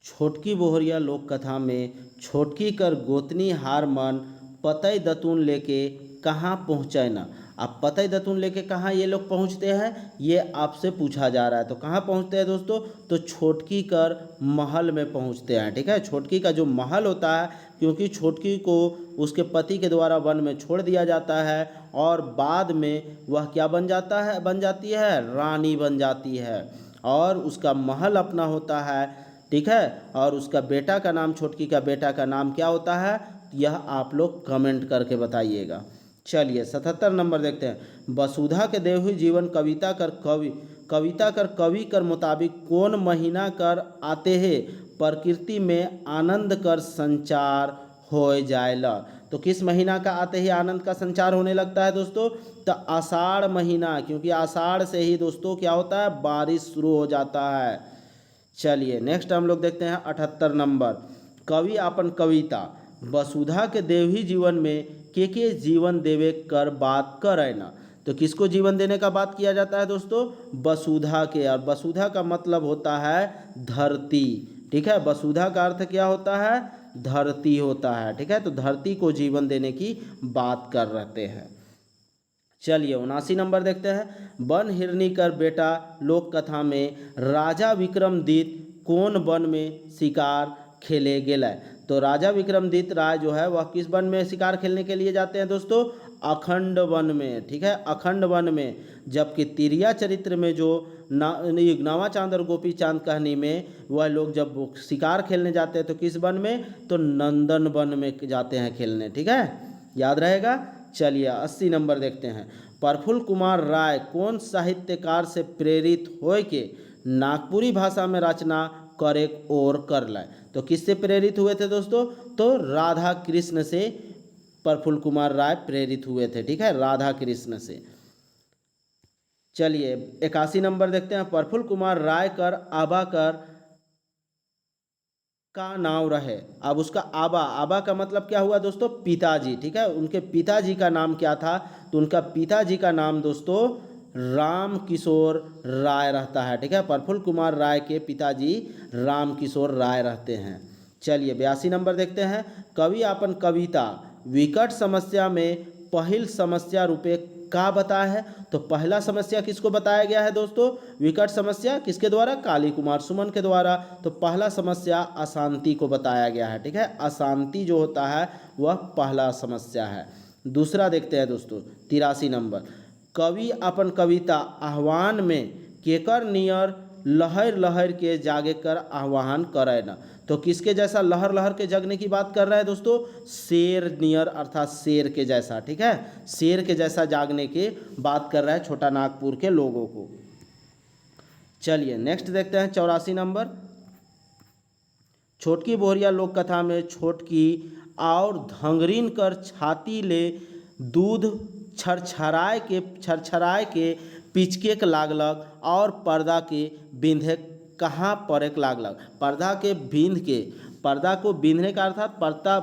छोटकी बोहरिया लोक कथा में छोटकी कर गोतनी हार मन पतई दतून लेके कहाँ पहुँचे ना। अब पतई दतून लेके कहाँ ये लोग पहुँचते हैं, ये आपसे पूछा जा रहा है। तो कहाँ पहुँचते हैं दोस्तों, तो छोटकी कर महल में पहुँचते हैं। ठीक है, छोटकी का जो महल होता है, क्योंकि छोटकी को उसके पति के द्वारा वन में छोड़ दिया जाता है और बाद में वह क्या बन जाती है, रानी बन जाती है, और उसका महल अपना होता है। ठीक है, और उसका बेटा का नाम, छोटकी का बेटा का नाम क्या होता है, यह आप लोग कमेंट करके बताइएगा। चलिए 77 नंबर देखते हैं। वसुधा के देव हुई जीवन कविता कर कवि कर मुताबिक कौन महीना कर आते हैं प्रकृति में आनंद कर संचार हो जाएला। तो किस महीना का आते ही आनंद का संचार होने लगता है दोस्तों, तो आषाढ़ महीना, क्योंकि आषाढ़ से ही दोस्तों क्या होता है, बारिश शुरू हो जाता है। चलिए नेक्स्ट हम लोग देखते हैं 78 नंबर। कवि अपन कविता वसुधा के देवही जीवन में के जीवन देवे कर बात करे ना। तो किसको जीवन देने का बात किया जाता है दोस्तों? वसुधा के। और वसुधा का मतलब होता है धरती। ठीक है, वसुधा का अर्थ क्या होता है? धरती होता है। ठीक है, तो धरती को जीवन देने की बात कर रहे हैं। चलिए 79 नंबर देखते हैं। वन हिरनी कर बेटा लोक कथा में राजा विक्रमदित्य कौन वन में शिकार खेले गेला। तो राजा विक्रमदित्य राय जो है वह किस वन में शिकार खेलने के लिए जाते हैं दोस्तों? अखंड वन में। ठीक है, अखंड वन में। जबकि तिरिया चरित्र में जो नवाचांद और गोपी चांद कहानी में वह लोग जब शिकार खेलने जाते हैं तो किस वन में? तो नंदन वन में जाते हैं खेलने। ठीक है, याद रहेगा। चलिए 80 नंबर देखते हैं। प्रफुल्ल कुमार राय कौन साहित्यकार से प्रेरित हो के नागपुरी भाषा में रचना करे और कर लाए। तो किससे प्रेरित हुए थे दोस्तों? तो राधा कृष्ण से प्रफुल्ल कुमार राय प्रेरित हुए थे। ठीक है, राधा कृष्ण से। चलिए 81 नंबर देखते हैं। प्रफुल्ल कुमार राय कर आबा कर का नाम रहे। अब उसका आबा का मतलब क्या हुआ दोस्तों? पिताजी। ठीक है, उनके पिताजी का नाम क्या था? तो उनका पिताजी का नाम दोस्तों राम किशोर राय रहता है। ठीक है, प्रफुल्ल कुमार राय के पिताजी राम किशोर राय रहते हैं। चलिए 82 नंबर देखते हैं। कवि अपन कविता विकट समस्या में पहिल समस्या रूपे का बताया है। तो पहला समस्या किसको बताया गया है दोस्तों? विकट समस्या किसके द्वारा? काली कुमार सुमन के द्वारा। तो पहला समस्या अशांति को बताया गया है। ठीक है, अशांति जो होता है वह पहला समस्या है। दूसरा देखते हैं दोस्तों 83 नंबर। कवि अपन कविता आह्वान में केकर नियर लहर लहर के जागे कर आह्वान करे न। तो किसके जैसा लहर लहर के जगने की बात कर रहा है दोस्तों? शेर नियर अर्थात शेर के जैसा। ठीक है, शेर के जैसा जागने की बात कर रहा है छोटा नागपुर के लोगों को। चलिए नेक्स्ट देखते हैं 84 नंबर। छोटकी बोहरिया लोक कथा में छोटकी और धंगरीन कर छाती ले दूध छरछराय के पिचके के लागलक और पर्दा के बिंधे कहाँ पड़े लागलक। पर्दा को बिंधने का अर्थात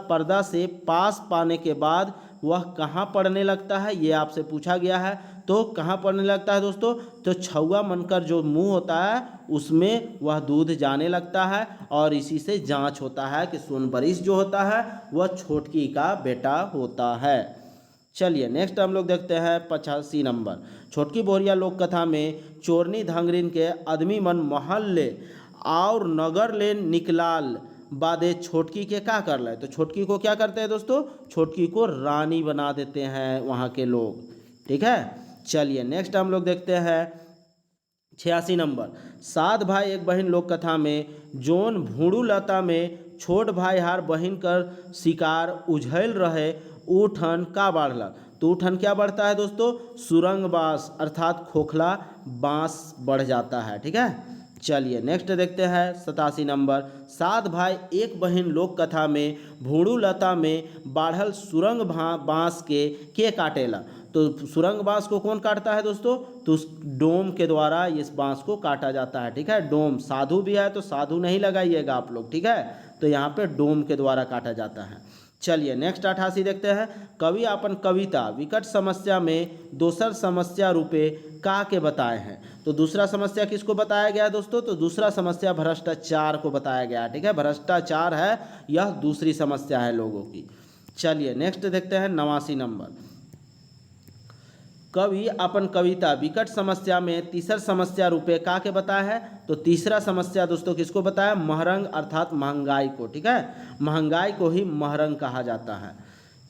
पर्दा से पास पाने के बाद वह कहाँ पड़ने लगता है, ये आपसे पूछा गया है। तो कहाँ पड़ने लगता है दोस्तों? तो छुआ मनकर जो मुंह होता है उसमें वह दूध जाने लगता है और इसी से जांच होता है कि सोनबरिश जो होता है वह छोटकी का बेटा होता है। चलिए नेक्स्ट हम लोग देखते हैं 85 नंबर। छोटकी बोहरिया लोक कथा में चोरनी धांगरीन के आदमी मन महल ले और नगर ले निकलाल बादे छोटकी के क्या कर ले। तो छोटकी को क्या करते हैं दोस्तों? छोटकी को रानी बना देते हैं वहाँ के लोग। ठीक है, चलिए नेक्स्ट हम लोग देखते हैं 86 नंबर। 7 भाई एक बहन लोक कथा में जोन भूड़ू लता में छोट भाई हार बहन कर शिकार उझल रहे ऊठन का बढ़लक। तो ऊठन क्या बढ़ता है दोस्तों? सुरंग बांस अर्थात खोखला बांस बढ़ जाता है। ठीक है, चलिए नेक्स्ट देखते हैं 87 नंबर। 7 भाई एक बहन लोक कथा में भूड़ू लता में बाढ़ल सुरंग बांस के काटेला। तो सुरंग बांस को कौन काटता है दोस्तों? तो उस डोम के द्वारा इस बांस को काटा जाता है। ठीक है, डोम। साधु भी है तो साधु नहीं लगाइएगा आप लोग। ठीक है, तो यहाँ पे डोम के द्वारा काटा जाता है। चलिए नेक्स्ट 88 देखते हैं। कवि अपन कविता विकट समस्या में दोसर समस्या रूपे का के बताए हैं। तो दूसरा समस्या किसको बताया गया है दोस्तों? तो दूसरा समस्या भ्रष्टाचार को बताया गया है। ठीक है, भ्रष्टाचार है यह दूसरी समस्या है लोगों की। चलिए नेक्स्ट देखते हैं 89 नंबर। कवि अपन कविता विकट समस्या में तीसर समस्या रूपे का के बताया है। तो तीसरा समस्या दोस्तों किसको बताया? महरंग अर्थात महंगाई को। ठीक है, महंगाई को ही महरंग कहा जाता है।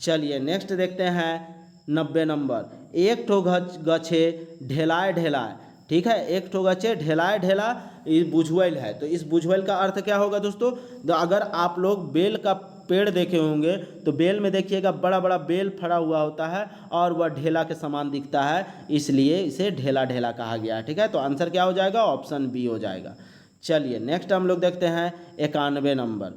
चलिए नेक्स्ट देखते हैं 90 नंबर। एक ठो गछे ढेलाए ढेलाए। ठीक है, एक ठो गछे ढेलाए ढेला बुझवैल है। तो इस बुझवैल का अर्थ क्या होगा दोस्तों? तो अगर आप लोग बेल का पेड़ देखे होंगे तो बेल में देखिएगा बड़ा बड़ा बेल फड़ा हुआ होता है और वह ढेला के समान दिखता है, इसलिए इसे ढेला ढेला कहा गया है। ठीक है, तो आंसर क्या हो जाएगा? ऑप्शन बी हो जाएगा। चलिए नेक्स्ट हम लोग देखते हैं 91 नंबर।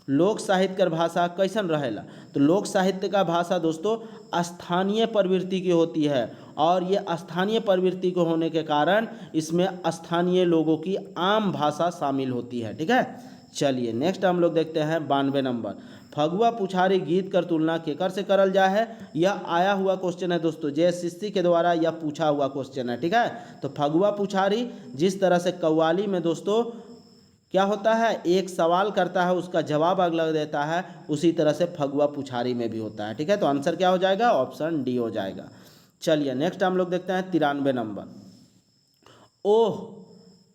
लोक साहित्य कर भाषा कैसन रहेला? तो लोक साहित्य का भाषा दोस्तों स्थानीय प्रवृत्ति की होती है और ये स्थानीय प्रवृत्ति के होने के कारण इसमें स्थानीय लोगों की आम भाषा शामिल होती है। ठीक है, चलिए नेक्स्ट हम लोग देखते हैं 92 नंबर। फगुआ पुछारी गीत कर तुलना केकर से करल जा है? यह आया हुआ क्वेश्चन है दोस्तों, JSSC के द्वारा यह पूछा हुआ क्वेश्चन है। ठीक है, तो फगुआ पुछारी जिस तरह से कव्वाली में दोस्तों क्या होता है, एक सवाल करता है उसका जवाब अगला देता है, उसी तरह से फगुआ पुछारी में भी होता है। ठीक है, तो आंसर क्या हो जाएगा? ऑप्शन डी हो जाएगा। चलिए नेक्स्ट हम लोग देखते हैं 93 नंबर। ओह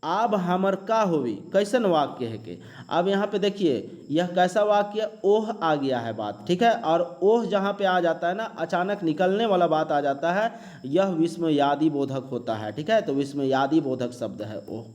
आब हमर का होवी, कैसन वाक्य है के? अब यहाँ पे देखिए यह कैसा वाक्य, ओह आ गया है बात। ठीक है, और ओह जहाँ पे आ जाता है ना, अचानक निकलने वाला बात आ जाता है, यह विस्मयादि बोधक होता है। ठीक है, तो विस्मयादि बोधक शब्द है ओह।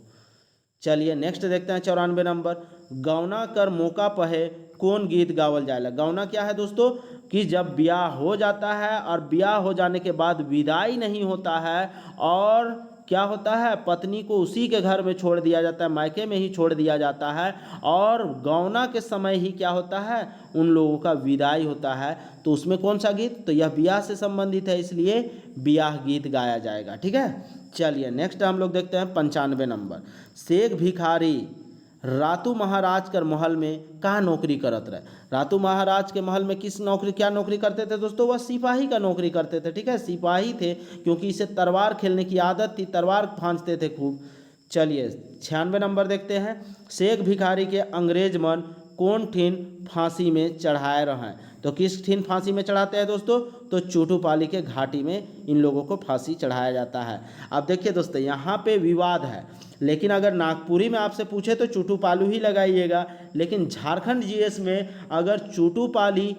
चलिए नेक्स्ट देखते हैं 94 नंबर। गौना कर मौका पहे कौन गीत गावल जाएला? गौना क्या है दोस्तों कि जब ब्याह हो जाता है और ब्याह हो जाने के बाद विदाई नहीं होता है और क्या होता है, पत्नी को उसी के घर में छोड़ दिया जाता है, मायके में ही छोड़ दिया जाता है, और गौना के समय ही क्या होता है, उन लोगों का विदाई होता है। तो उसमें कौन सा गीत? तो यह ब्याह से संबंधित है, इसलिए ब्याह गीत गाया जाएगा। ठीक है, चलिए नेक्स्ट हम लोग देखते हैं 95 नंबर। शेख भिखारी रातू महाराज कर महल में कहाँ नौकरी करत रहे? रातू महाराज के महल में क्या नौकरी करते थे दोस्तों? वह सिपाही का नौकरी करते थे। ठीक है, सिपाही थे, क्योंकि इसे तलवार खेलने की आदत थी, तलवार फांचते थे खूब। चलिए 96 नंबर देखते हैं। शेख भिखारी के अंग्रेज मन कौन ठीन फांसी में चढ़ाए रहे? तो किस ठीन फांसी में चढ़ाते हैं दोस्तों? तो चूटूपाली के घाटी में इन लोगों को फांसी चढ़ाया जाता है। अब देखिए दोस्तों यहाँ पे विवाद है, लेकिन अगर नागपुरी में आपसे पूछे तो चूटूपालू ही लगाइएगा, लेकिन झारखंड जीएस में अगर चूटूपालू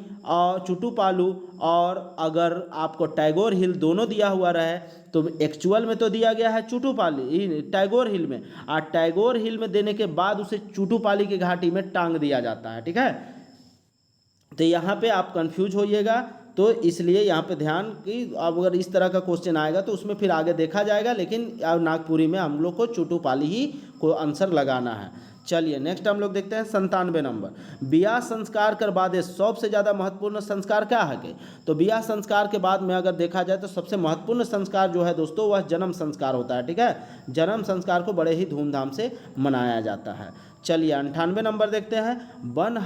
और अगर आपको टैगोर हिल दोनों दिया हुआ रहे तो एक्चुअल में तो दिया गया है चूटूपाली टैगोर हिल में, और टैगोर हिल में देने के बाद उसे चूटूपाली की घाटी में टांग दिया जाता है। ठीक है, तो यहाँ पे आप कंफ्यूज होइएगा, तो इसलिए यहाँ पे ध्यान कि अब अगर इस तरह का क्वेश्चन आएगा तो उसमें फिर आगे देखा जाएगा, लेकिन नागपुरी में हम लोग को चूटूपाली ही को आंसर लगाना है। चलिए नेक्स्ट हम लोग देखते हैं 97 नंबर। ब्याह संस्कार कर बाद सबसे ज़्यादा महत्वपूर्ण संस्कार क्या है के? तो ब्याह संस्कार के बाद में अगर देखा जाए तो सबसे महत्वपूर्ण संस्कार जो है दोस्तों वह जन्म संस्कार होता है। ठीक है, जन्म संस्कार को बड़े ही धूमधाम से मनाया जाता है। चलिए 98 नंबर देखते हैं। बन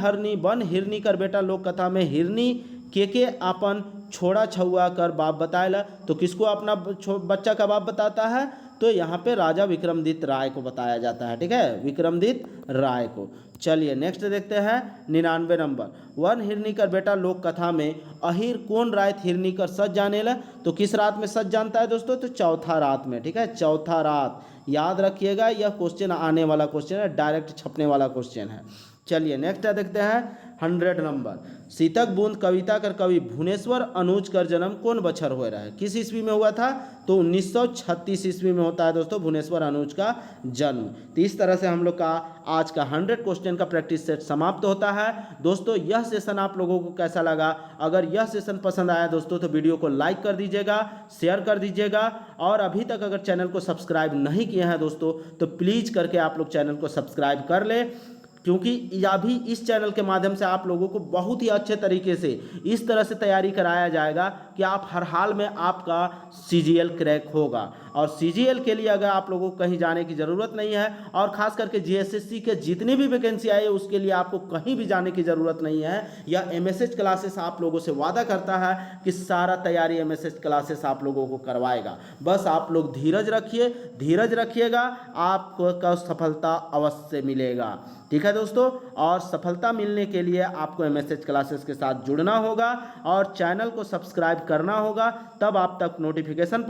हिरनी कर बेटा लोक कथा में हिरनी के अपन छोड़ा छुआ कर बाप बताएला? तो किसको अपना बच्चा का बाप बताता है? तो यहाँ पे राजा विक्रमादित्य राय को बताया जाता है। ठीक है, विक्रमादित्य राय को। चलिए नेक्स्ट देखते हैं 99 नंबर। वन हिरनी कर बेटा लोक कथा में अहिर कौन रात हिरनी कर सच जानेला? तो किस रात में सच जानता है दोस्तों? तो चौथा रात में। ठीक है, चौथा रात याद रखिएगा, यह क्वेश्चन आने वाला क्वेश्चन है, डायरेक्ट छपने वाला क्वेश्चन है। चलिए नेक्स्ट देखते हैं 100 नंबर। सीतक बूंद कविता कर कवि भुवनेश्वर अनुज कर जन्म कौन बछर हो रहा है? किस ईस्वी में हुआ था? तो 1936 ईस्वी में होता है दोस्तों भुवनेश्वर अनुज का जन्म। तो इस तरह से हम लोग का आज का 100 क्वेश्चन का प्रैक्टिस सेट समाप्त होता है। दोस्तों यह सेशन आप लोगों को कैसा लगा? अगर यह सेशन पसंद आया दोस्तों तो वीडियो को लाइक कर दीजिएगा, शेयर कर दीजिएगा, और अभी तक अगर चैनल को सब्सक्राइब नहीं किए हैं दोस्तों तो प्लीज़ करके आप लोग चैनल को सब्सक्राइब कर ले, क्योंकि अभी इस चैनल के माध्यम से आप लोगों को बहुत ही अच्छे तरीके से इस तरह से तैयारी कराया जाएगा कि आप हर हाल में आपका CGL क्रैक होगा। और CGL के लिए अगर आप लोगों को कहीं जाने की ज़रूरत नहीं है, और ख़ास करके JSSC के जितनी भी वैकेंसी आई है उसके लिए आपको कहीं भी जाने की ज़रूरत नहीं है। या MSH क्लासेस आप लोगों से वादा करता है कि सारा तैयारी MSH क्लासेस आप लोगों को करवाएगा। बस आप लोग धीरज रखिएगा, आपको सफलता अवश्य मिलेगा। ठीक है दोस्तों, और सफलता मिलने के लिए आपको MSH क्लासेस के साथ जुड़ना होगा और चैनल को सब्सक्राइब करना होगा, तब आप तक नोटिफिकेशन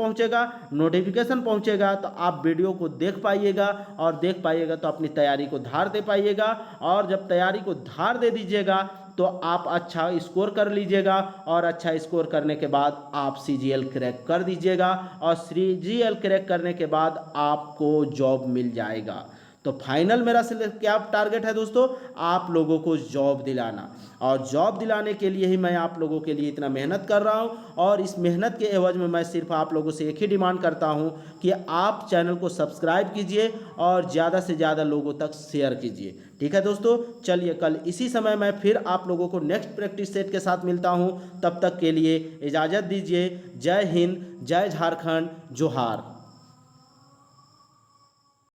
पहुंचेगा तो आप वीडियो को देख पाइएगा, और देख पाइएगा तो अपनी तैयारी को धार दे पाइएगा। और जब तैयारी को धार दे दीजिएगा तो आप अच्छा स्कोर कर लीजिएगा, और अच्छा स्कोर करने के बाद आप CGL क्रैक कर दीजिएगा, और CGL क्रैक करने के बाद आपको जॉब मिल जाएगा। तो फाइनल मेरा क्या टारगेट है दोस्तों, आप लोगों को जॉब दिलाना, और जॉब दिलाने के लिए ही मैं आप लोगों के लिए इतना मेहनत कर रहा हूं। और इस मेहनत के एवज में मैं सिर्फ आप लोगों से एक ही डिमांड करता हूं कि आप चैनल को सब्सक्राइब कीजिए और ज़्यादा से ज़्यादा लोगों तक शेयर कीजिए। ठीक है दोस्तों, चलिए कल इसी समय मैं फिर आप लोगों को नेक्स्ट प्रैक्टिस सेट के साथ मिलता हूं। तब तक के लिए इजाज़त दीजिए। जय हिंद, जय झारखंड, जोहार।